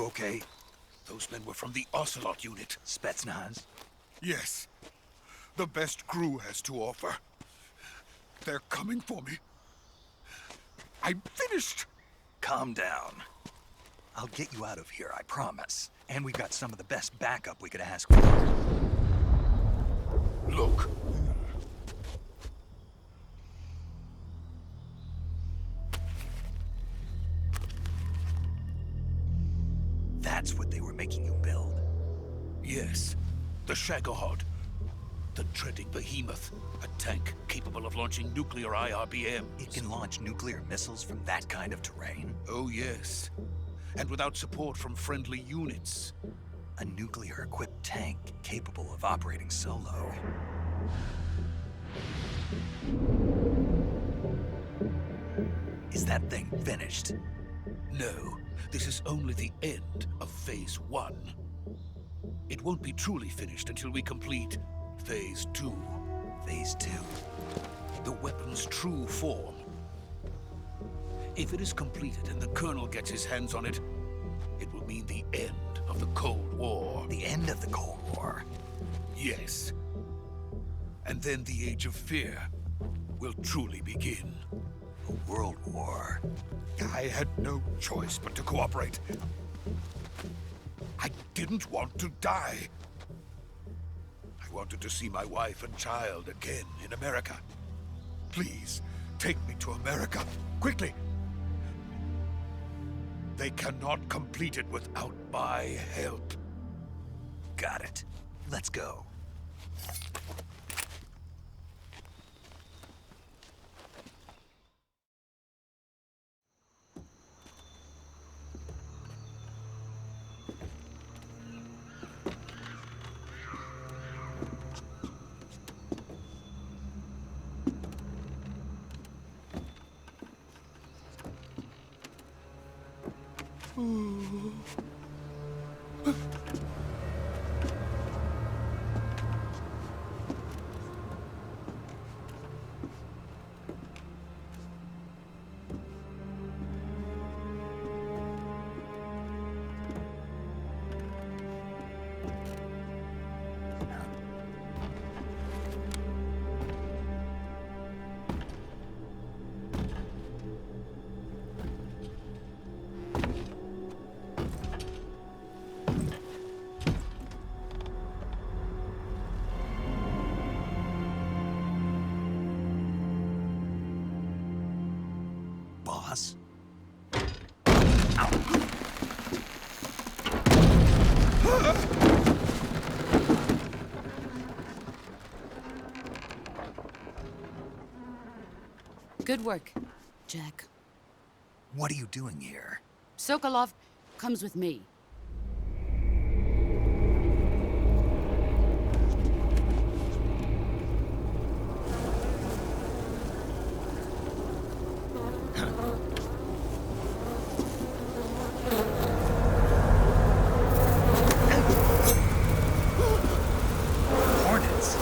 You okay? Those men were from the Ocelot unit. Spetsnaz? Yes. The best crew has to offer. They're coming for me. I'm finished. Calm down. I'll get you out of here, I promise. And we've got some of the best backup we could ask for. Look. That's what they were making you build? Yes. The Shagohod. The dreading behemoth. A tank capable of launching nuclear IRBMs. It can launch nuclear missiles from that kind of terrain? Oh, yes. And without support from friendly units. A nuclear-equipped tank capable of operating solo. Is that thing finished? No, this is only the end of Phase 1. It won't be truly finished until we complete Phase 2. Phase 2? The weapon's true form. If it is completed and the Colonel gets his hands on it, it will mean the end of the Cold War. The end of the Cold War? Yes. And then the Age of Fear will truly begin. A world war? I had no choice but to cooperate. I didn't want to die. I wanted to see my wife and child again in America. Please, take me to America, quickly. They cannot complete it without my help. Got it. Let's go. Boss? Good work, Jack. What are you doing here? Sokolov comes with me. Hornets?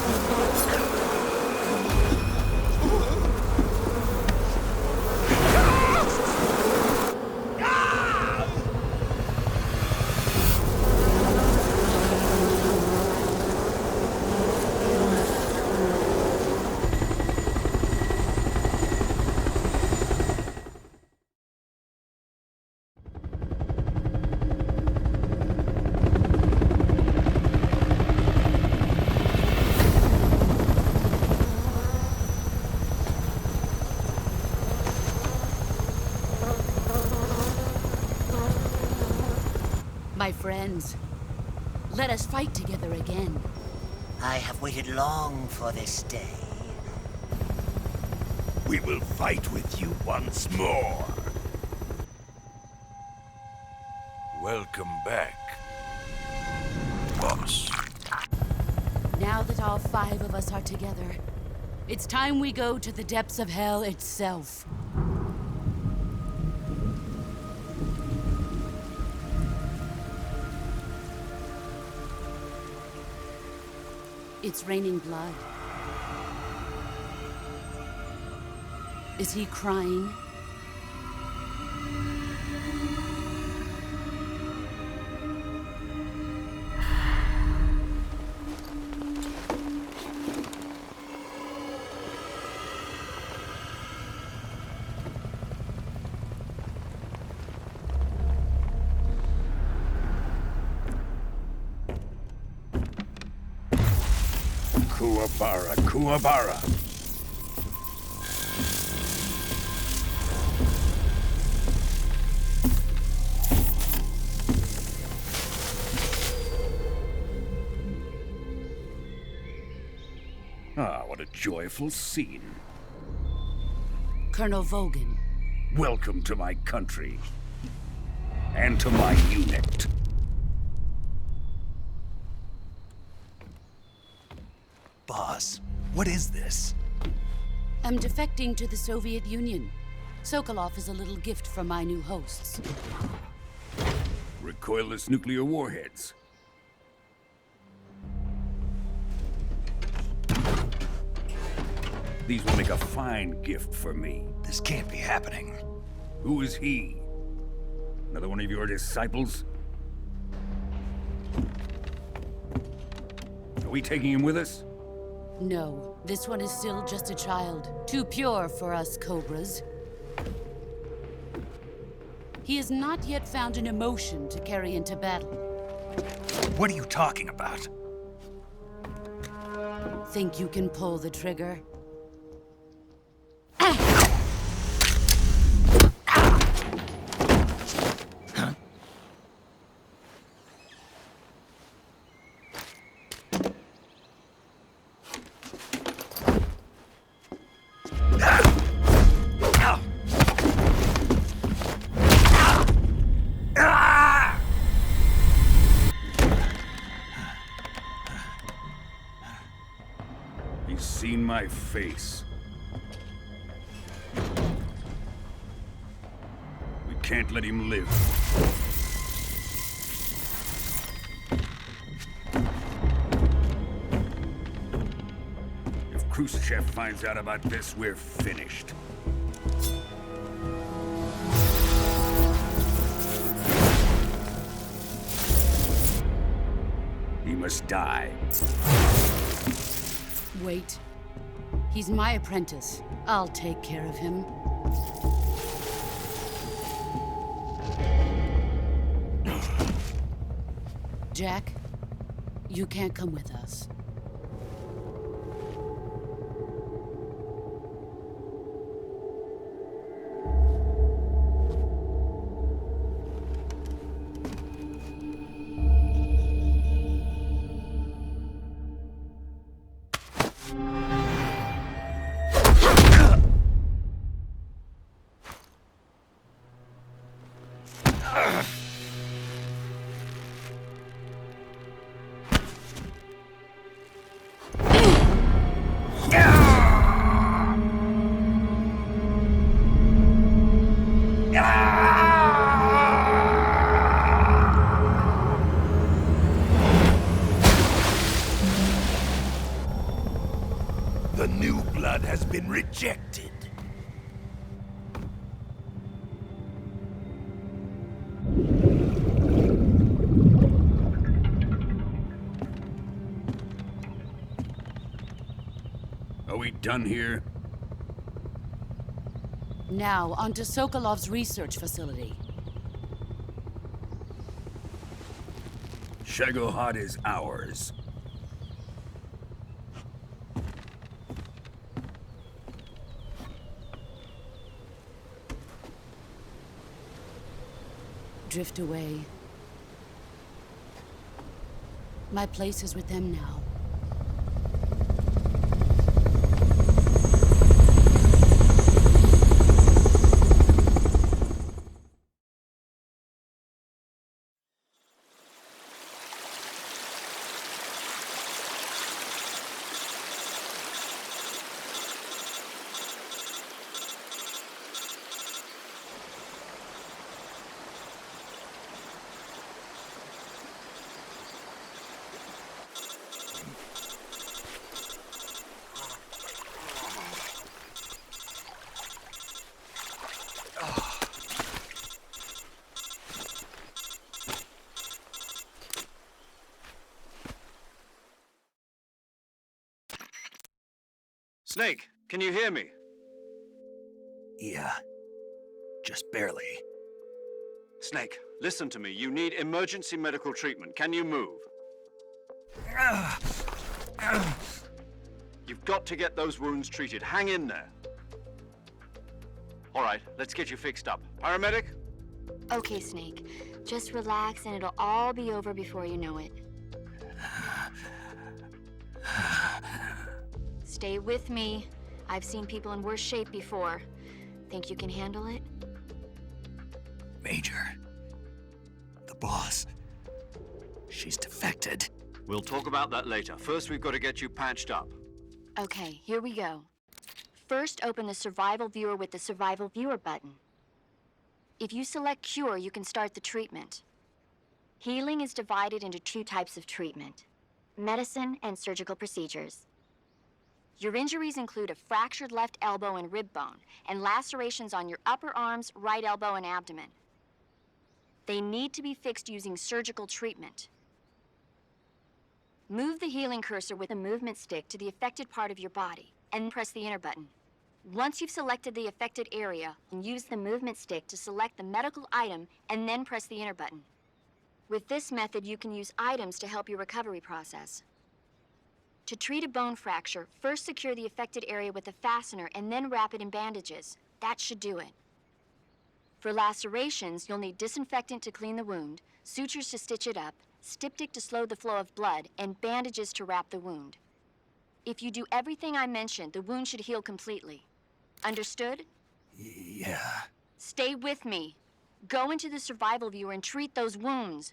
My friends, let us fight together again. I have waited long for this day. We will fight with you once more. Welcome back, boss. Now that all 5 of us are together, it's time we go to the depths of hell itself. It's raining blood. Is he crying? Kuwabara, Kuwabara. Ah, what a joyful scene. Colonel Vogan. Welcome to my country. And to my unit. Boss, what is this? I'm defecting to the Soviet Union. Sokolov is a little gift from my new hosts. Recoilless nuclear warheads. These will make a fine gift for me. This can't be happening. Who is he? Another one of your disciples? Are we taking him with us? No, this one is still just a child. Too pure for us Cobras. He has not yet found an emotion to carry into battle. What are you talking about? Think you can pull the trigger? He's seen my face. We can't let him live. If Khrushchev finds out about this, we're finished. He must die. Wait. He's my apprentice. I'll take care of him. Jack, you can't come with us. The new blood has been rejected. Are we done here? Now, onto Sokolov's research facility. Shagohod is ours. Drift away. My place is with them now. Snake, can you hear me? Yeah, just barely. Snake, listen to me. You need emergency medical treatment. Can you move? You've got to get those wounds treated. Hang in there. All right, let's get you fixed up. Paramedic? Okay, Snake. Just relax and it'll all be over before you know it. Stay with me. I've seen people in worse shape before. Think you can handle it? Major. The boss. She's defected. We'll talk about that later. First, we've got to get you patched up. Okay, here we go. First, open the Survival Viewer with the Survival Viewer button. If you select Cure, you can start the treatment. Healing is divided into 2 types of treatment: medicine and surgical procedures. Your injuries include a fractured left elbow and rib bone, and lacerations on your upper arms, right elbow, and abdomen. They need to be fixed using surgical treatment. Move the healing cursor with a movement stick to the affected part of your body, and press the enter button. Once you've selected the affected area, use the movement stick to select the medical item, and then press the enter button. With this method, you can use items to help your recovery process. To treat a bone fracture, first secure the affected area with a fastener and then wrap it in bandages. That should do it. For lacerations, you'll need disinfectant to clean the wound, sutures to stitch it up, styptic to slow the flow of blood, and bandages to wrap the wound. If you do everything I mentioned, the wound should heal completely. Understood? Yeah. Stay with me. Go into the Survival Viewer and treat those wounds.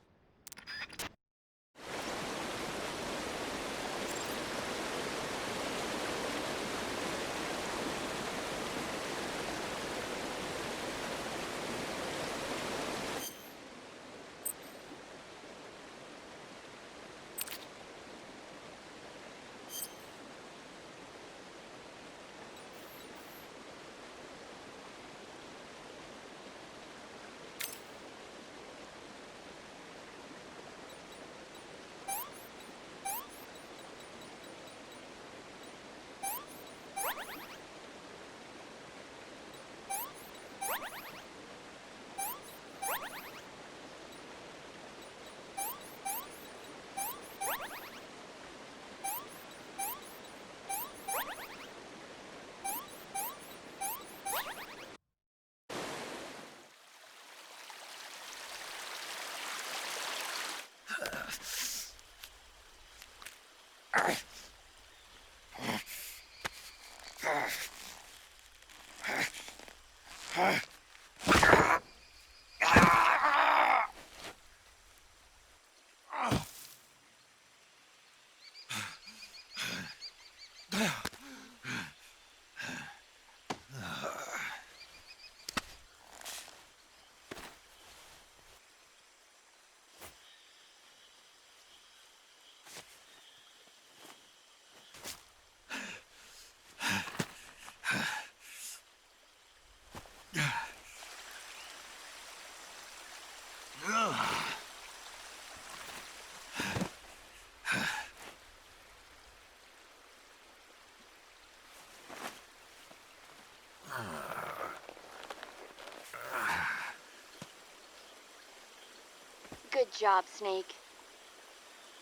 Good job, Snake.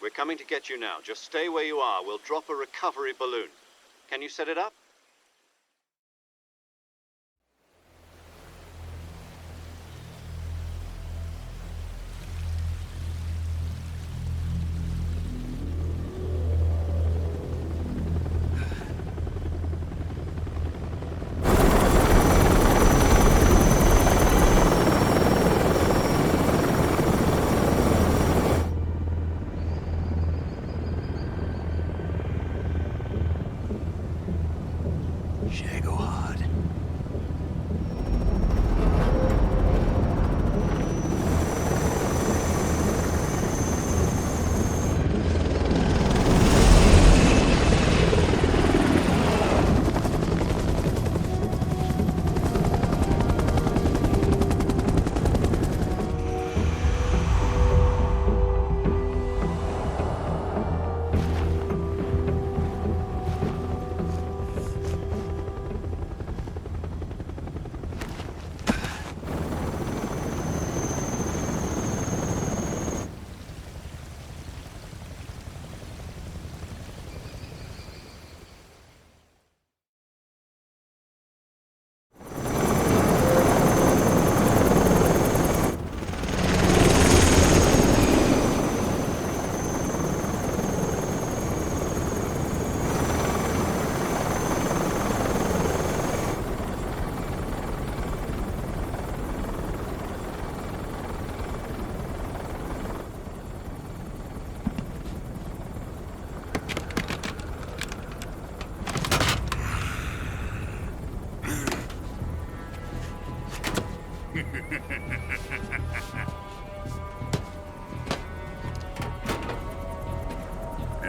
We're coming to get you now. Just stay where you are. We'll drop a recovery balloon. Can you set it up?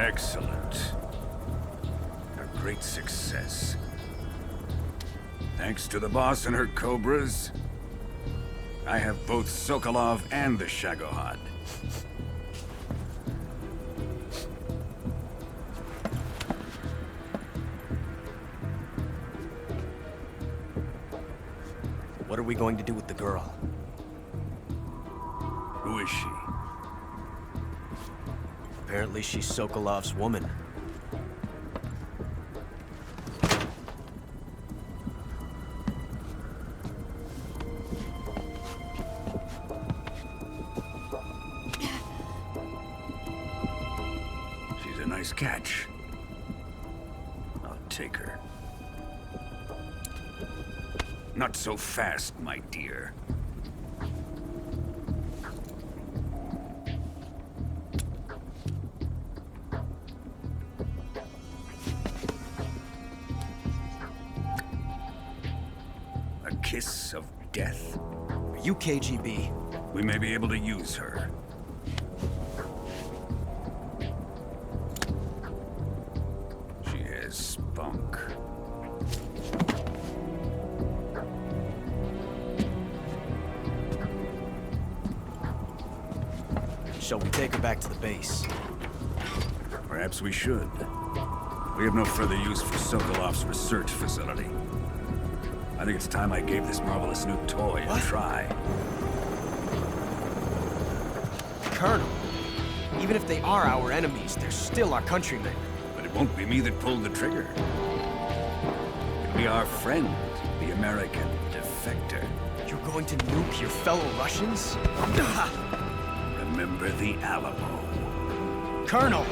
Excellent. A great success. Thanks to the boss and her cobras, I have both Sokolov and the Shagohod. What are we going to do with the girl? Who is she? Apparently she's Sokolov's woman. She's a nice catch. I'll take her. Not so fast, my dear. A kiss of death? Are you KGB? We may be able to use her. She has spunk. Shall we take her back to the base? Perhaps we should. We have no further use for Sokolov's research facility. I think it's time I gave this marvelous new toy a try. Colonel, even if they are our enemies, they're still our countrymen. But it won't be me that pulled the trigger. It'll be our friend, the American defector. You're going to nuke your fellow Russians? Remember the Alamo. Colonel!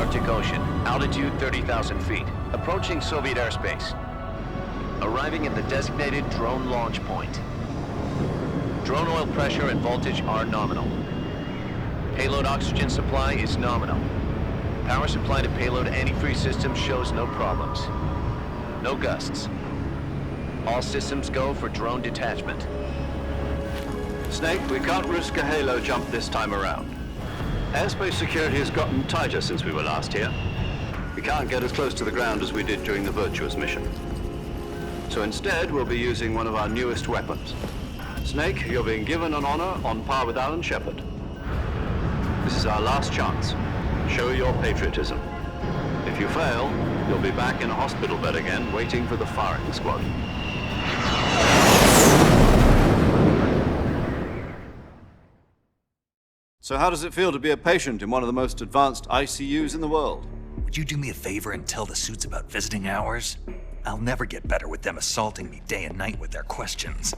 Arctic Ocean, altitude 30,000 feet, approaching Soviet airspace. Arriving at the designated drone launch point. Drone oil pressure and voltage are nominal. Payload oxygen supply is nominal. Power supply to payload antifreeze system shows no problems. No gusts. All systems go for drone detachment. Snake, we can't risk a halo jump this time around. Airspace security has gotten tighter since we were last here. We can't get as close to the ground as we did during the Virtuous mission. So instead, we'll be using one of our newest weapons. Snake, you're being given an honor on par with Alan Shepard. This is our last chance. Show your patriotism. If you fail, you'll be back in a hospital bed again, waiting for the firing squad. So how does it feel to be a patient in one of the most advanced ICUs in the world? Would you do me a favor and tell the suits about visiting hours? I'll never get better with them assaulting me day and night with their questions.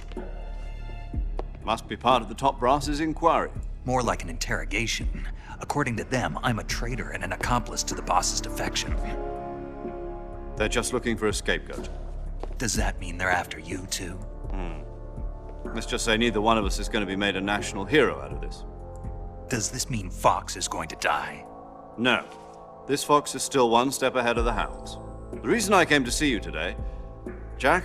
Must be part of the top brass's inquiry. More like an interrogation. According to them, I'm a traitor and an accomplice to the boss's defection. They're just looking for a scapegoat. Does that mean they're after you, too? Let's just say neither one of us is going to be made a national hero out of this. Does this mean Fox is going to die? No. This fox is still one step ahead of the hounds. The reason I came to see you today, Jack,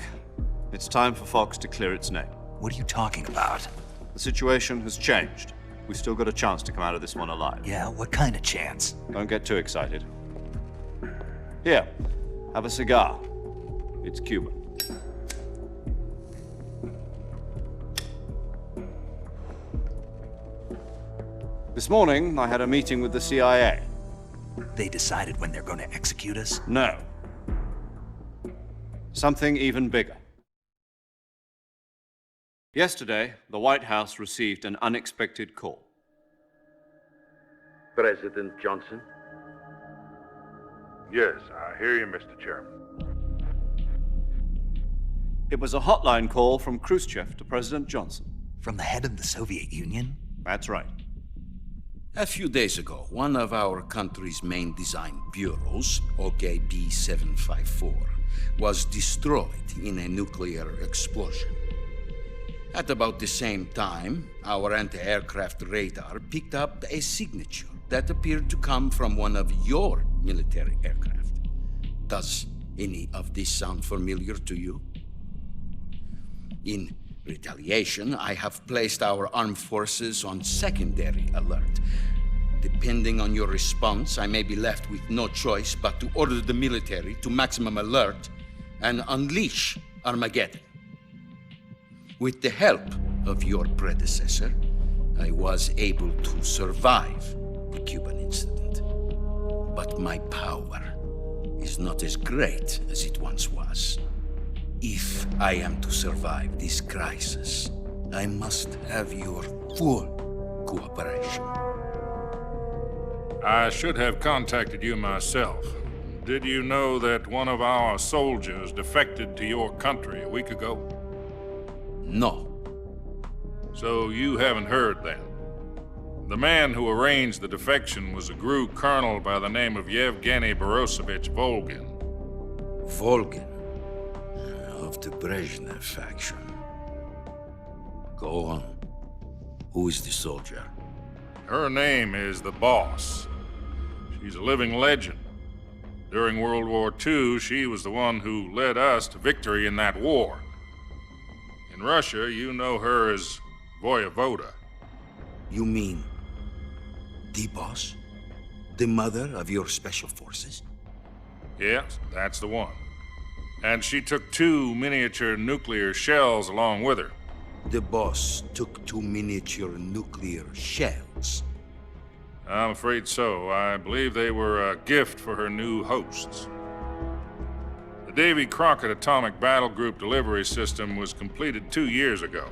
it's time for Fox to clear its name. What are you talking about? The situation has changed. We've still got a chance to come out of this one alive. Yeah, what kind of chance? Don't get too excited. Here, have a cigar. It's Cuban. This morning, I had a meeting with the CIA. They decided when they're going to execute us? No. Something even bigger. Yesterday, the White House received an unexpected call. President Johnson? Yes, I hear you, Mr. Chairman. It was a hotline call from Khrushchev to President Johnson. From the head of the Soviet Union? That's right. A few days ago, one of our country's main design bureaus, OKB 754, was destroyed in a nuclear explosion. At about the same time, our anti-aircraft radar picked up a signature that appeared to come from one of your military aircraft. Does any of this sound familiar to you? In retaliation, I have placed our armed forces on secondary alert. Depending on your response, I may be left with no choice but to order the military to maximum alert and unleash Armageddon. With the help of your predecessor, I was able to survive the Cuban incident. But my power is not as great as it once was. If I am to survive this crisis, I must have your full cooperation. I should have contacted you myself. Did you know that one of our soldiers defected to your country a week ago? No. So you haven't heard then. The man who arranged the defection was a GRU colonel by the name of Yevgeny Borosovich Volgin. Volgin? Of the Brezhnev faction. Go on. Who is the soldier? Her name is the Boss. She's a living legend. During World War II, she was the one who led us to victory in that war. In Russia, you know her as Voyevoda. You mean the Boss? The mother of your special forces? Yes, that's the one. And she took 2 miniature nuclear shells along with her. The Boss took 2 miniature nuclear shells? I'm afraid so. I believe they were a gift for her new hosts. The Davy Crockett Atomic Battle Group delivery system was completed 2 years ago.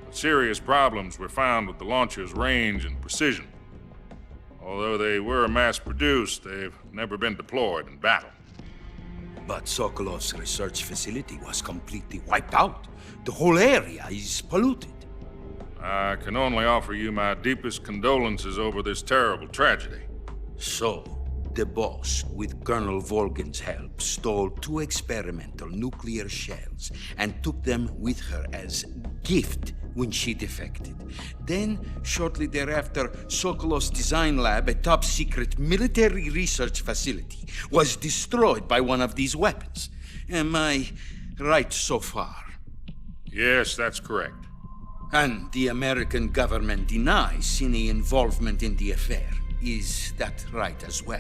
But serious problems were found with the launcher's range and precision. Although they were mass-produced, they've never been deployed in battle. But Sokolov's research facility was completely wiped out. The whole area is polluted. I can only offer you my deepest condolences over this terrible tragedy. So, the boss, with Colonel Volgin's help, stole 2 experimental nuclear shells and took them with her as gift when she defected. Then, shortly thereafter, Sokolov's design lab, a top-secret military research facility, was destroyed by one of these weapons. Am I right so far? Yes, that's correct. And the American government denies any involvement in the affair. Is that right as well?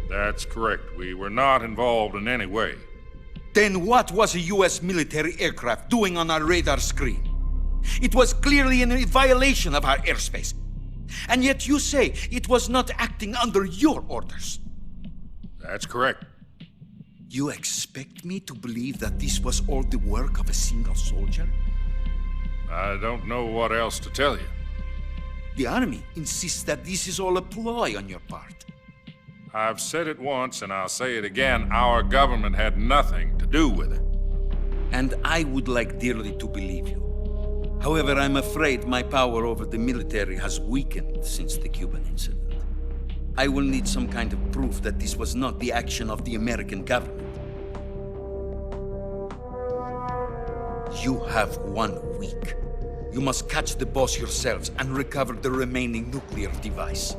That's correct. We were not involved in any way. Then what was a U.S. military aircraft doing on our radar screen? It was clearly in violation of our airspace. And yet you say it was not acting under your orders. That's correct. You expect me to believe that this was all the work of a single soldier? I don't know what else to tell you. The Army insists that this is all a ploy on your part. I've said it once and I'll say it again. Our government had nothing to do with it. And I would like dearly to believe you. However, I'm afraid my power over the military has weakened since the Cuban incident. I will need some kind of proof that this was not the action of the American government. You have 1 week. You must catch the boss yourselves and recover the remaining nuclear device.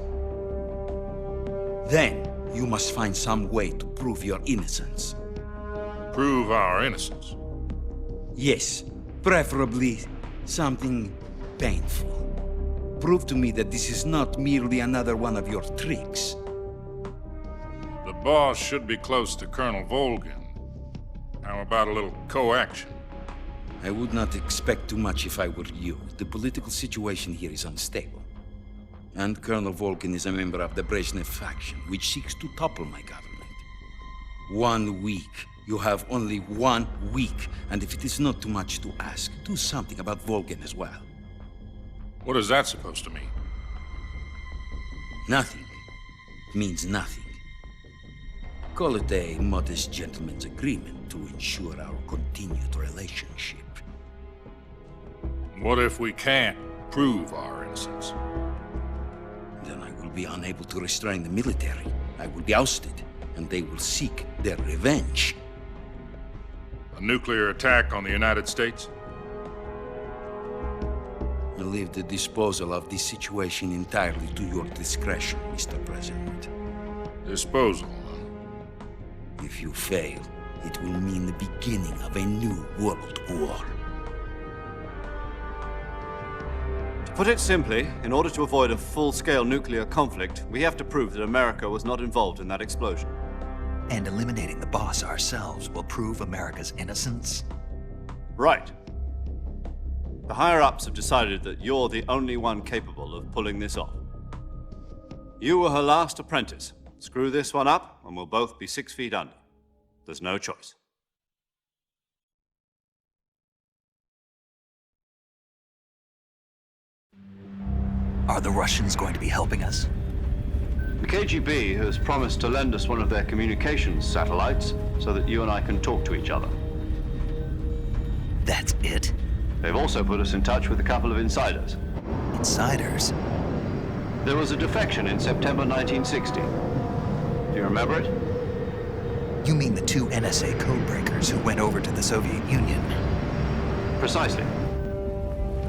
Then, you must find some way to prove your innocence. Prove our innocence? Yes, preferably something painful. Prove to me that this is not merely another one of your tricks. The boss should be close to Colonel Volgin. How about a little co-action? I would not expect too much if I were you. The political situation here is unstable. And Colonel Volgin is a member of the Brezhnev faction, which seeks to topple my government. 1 week. You have only 1 week, and if it is not too much to ask, do something about Volgin as well. What is that supposed to mean? Nothing. It means nothing. Call it a modest gentleman's agreement to ensure our continued relationship. What if we can't prove our innocence? Then I will be unable to restrain the military. I will be ousted, and they will seek their revenge. A nuclear attack on the United States? I leave the disposal of this situation entirely to your discretion, Mr. President. Disposal? If you fail, it will mean the beginning of a new world war. To put it simply, in order to avoid a full-scale nuclear conflict, we have to prove that America was not involved in that explosion. And eliminating the boss ourselves will prove America's innocence? Right. The higher-ups have decided that you're the only one capable of pulling this off. You were her last apprentice. Screw this one up, and we'll both be 6 feet under. There's no choice. Are the Russians going to be helping us? The KGB has promised to lend us one of their communications satellites so that you and I can talk to each other. That's it? They've also put us in touch with a couple of insiders. Insiders? There was a defection in September 1960. Do you remember it? You mean the 2 NSA codebreakers who went over to the Soviet Union? Precisely.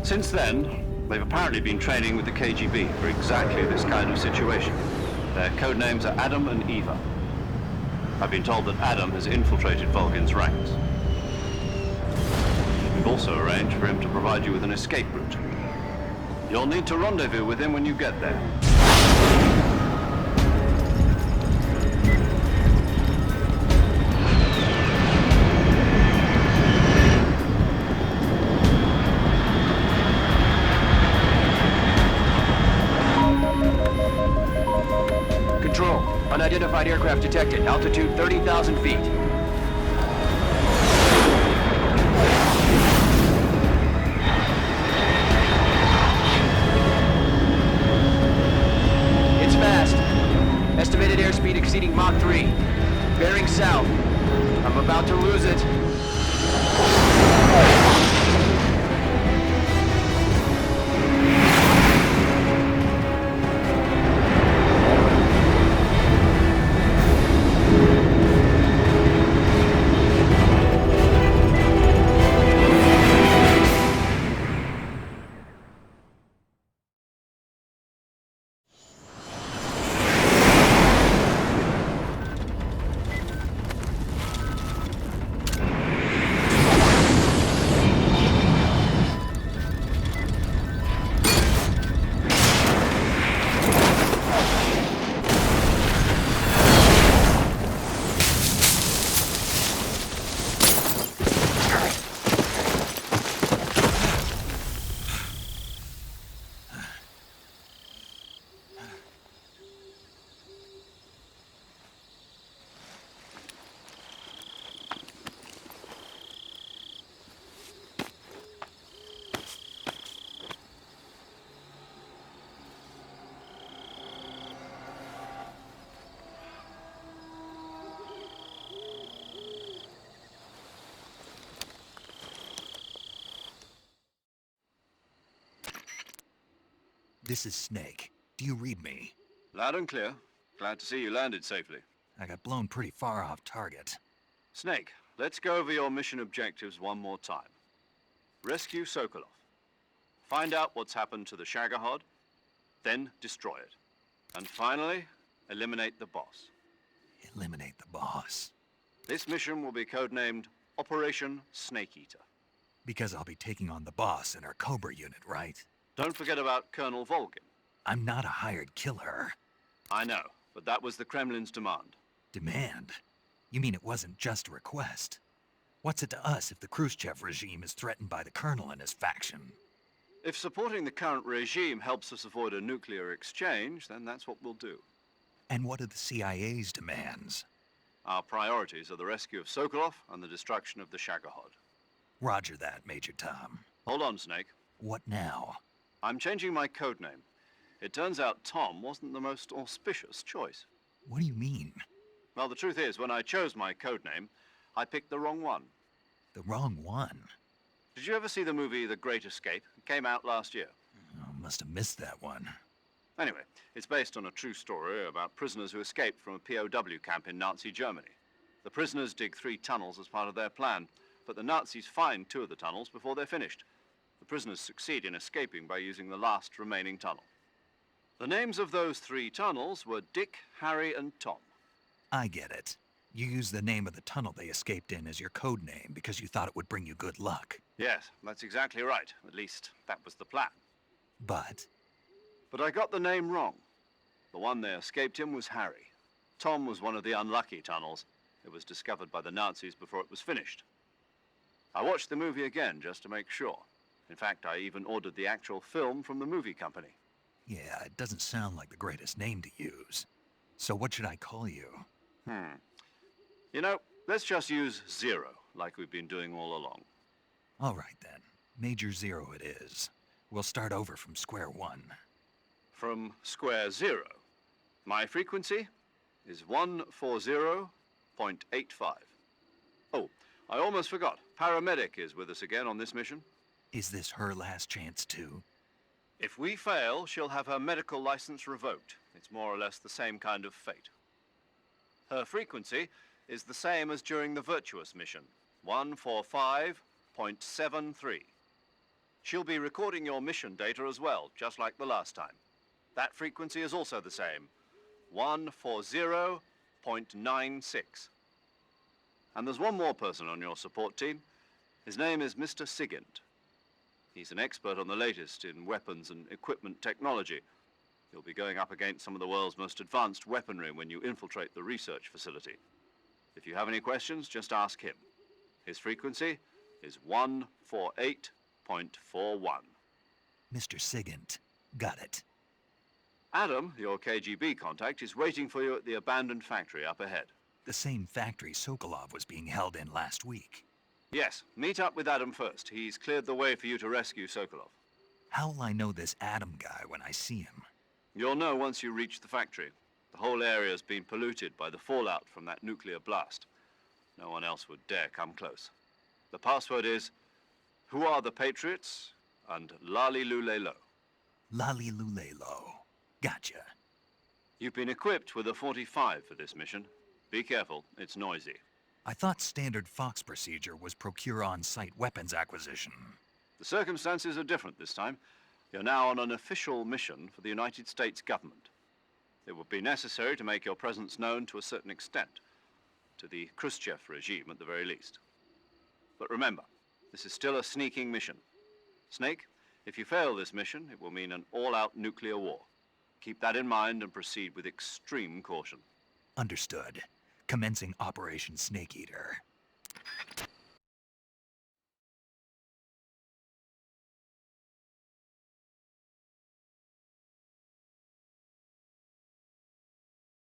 Since then, they've apparently been training with the KGB for exactly this kind of situation. Their code names are Adam and Eva. I've been told that Adam has infiltrated Volgin's ranks. We've also arranged for him to provide you with an escape route. You'll need to rendezvous with him when you get there. Control. Unidentified aircraft detected. Altitude 30,000 feet. It's fast. Estimated airspeed exceeding Mach 3. Bearing south. I'm about to lose it. This is Snake. Do you read me? Loud and clear. Glad to see you landed safely. I got blown pretty far off target. Snake, let's go over your mission objectives one more time. Rescue Sokolov. Find out what's happened to the Shagohod, then destroy it. And finally, eliminate the boss. Eliminate the boss. This mission will be codenamed Operation Snake Eater. Because I'll be taking on the boss in our Cobra unit, right? Don't forget about Colonel Volgin. I'm not a hired killer. I know, but that was the Kremlin's demand. Demand? You mean it wasn't just a request? What's it to us if the Khrushchev regime is threatened by the Colonel and his faction? If supporting the current regime helps us avoid a nuclear exchange, then that's what we'll do. And what are the CIA's demands? Our priorities are the rescue of Sokolov and the destruction of the Shagohod. Roger that, Major Tom. Hold on, Snake. What now? I'm changing my codename. It turns out Tom wasn't the most auspicious choice. What do you mean? Well, the truth is, when I chose my codename, I picked the wrong one. The wrong one? Did you ever see the movie The Great Escape? It came out last year. Oh, must have missed that one. Anyway, it's based on a true story about prisoners who escaped from a POW camp in Nazi Germany. The prisoners dig 3 tunnels as part of their plan, but the Nazis find 2 of the tunnels before they're finished. The prisoners succeed in escaping by using the last remaining tunnel. The names of those 3 tunnels were Dick, Harry, and Tom. I get it. You used the name of the tunnel they escaped in as your code name because you thought it would bring you good luck. Yes, that's exactly right. At least, that was the plan. But I got the name wrong. The one they escaped in was Harry. Tom was one of the unlucky tunnels. It was discovered by the Nazis before it was finished. I watched the movie again just to make sure. In fact, I even ordered the actual film from the movie company. yeah, it doesn't sound like the greatest name to use. So what should I call you? You know, let's just use Zero, like we've been doing all along. All right then. Major Zero it is. We'll start over from square one. From square 0. My frequency is 140.85. Oh, I almost forgot. Paramedic is with us again on this mission. Is this her last chance too? If we fail, she'll have her medical license revoked. It's more or less the same kind of fate. Her frequency is the same as during the Virtuous mission, 145.73. She'll be recording your mission data as well, just like the last time. That frequency is also the same, 140.96. And there's one more person on your support team. His name is Mr. Sigint. He's an expert on the latest in weapons and equipment technology. You'll be going up against some of the world's most advanced weaponry when you infiltrate the research facility. If you have any questions, just ask him. His frequency is 148.41. Mr. Sigint. Got it. Adam, your KGB contact, is waiting for you at the abandoned factory up ahead. The same factory Sokolov was being held in last week. Yes, meet up with Adam first. He's cleared the way for you to rescue Sokolov. How'll I know this Adam guy when I see him? You'll know once you reach the factory. The whole area's been polluted by the fallout from that nuclear blast. No one else would dare come close. The password is, "Who are the Patriots?" and Lali Lulelo. Lali Lulelo. Gotcha. You've been equipped with a 45 for this mission. Be careful, it's noisy. I thought standard Fox procedure was procure on-site weapons acquisition. The circumstances are different this time. You're now on an official mission for the United States government. It would be necessary to make your presence known to a certain extent, to the Khrushchev regime at the very least. But remember, this is still a sneaking mission. Snake, if you fail this mission, it will mean an all-out nuclear war. Keep that in mind and proceed with extreme caution. Understood. Commencing Operation Snake Eater.